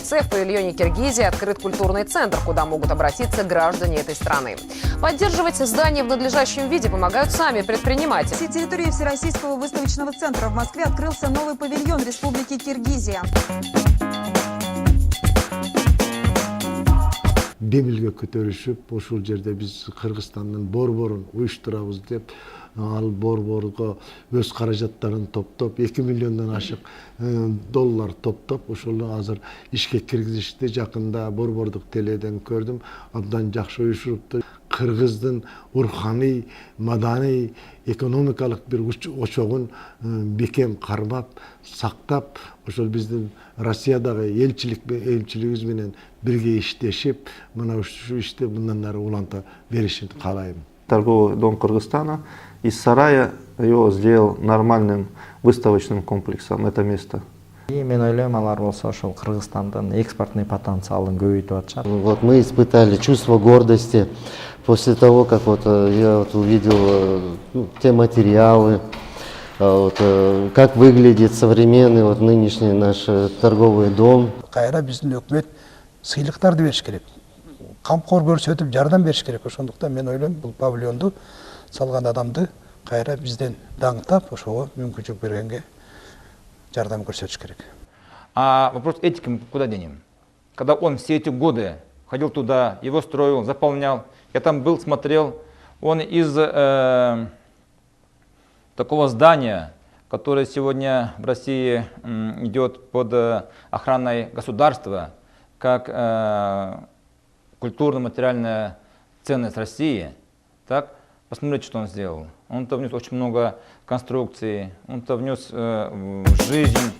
Турции в павильоне Киргизии открыт культурный центр, куда могут обратиться граждане этой страны. Поддерживать здание в надлежащем виде помогают сами предприниматели. На всей территории Всероссийского выставочного центра в Москве открылся новый павильон Республики Киргизия. Демилге көтөрүшүп, ошол жерде биз Кыргызстандын борборун уюштурабыз деп, ал борборго өз каражаттарын топтоп, 2 миллиондон ашык доллар топтоп, ошол азыр ишке киргизишти. Жакында борбордук теледен көрдүм, абдан жакшы уюштурупту. Кыргыздын руханий, маданий, экономикалык бир очогун бекем кармап, сактап, ошол биздин Россиядагы элчилигибиз менен бирге иштешип, мына ушу ишти мындан ары уланта беришин каалайм. Торговый дом Кыргызстана из сарая его сделал нормальным выставочным комплексом это место. Мен ойлойм, алар болсо ошол Кыргызстандын экспортный потенциалын көбөйтүп атышат. Вот мы испытали чувство гордости после того, как я увидел те материалы, как выглядит современный нынешний наш торговый дом. Кайра биздин өкмөт сыйлыктарды бериш керек. Камкор көрсөтүп жардам бериш керек. Ошондуктан мен ойлойм, бул павильонду салган адамды кайра бизден даңктап, ошого мүмкүнчүлүк бергенге жардам көрсөтүш керек. А вопрос этики мы куда денем? Когда он все эти годы ходил туда, его строил, заполнял, я там был, смотрел, он из такого здания, которое сегодня в России идет под охраной государства, как культурно-материальная ценность России, так, посмотрите, что он сделал. Он-то внес очень много конструкций, он-то внес в жизнь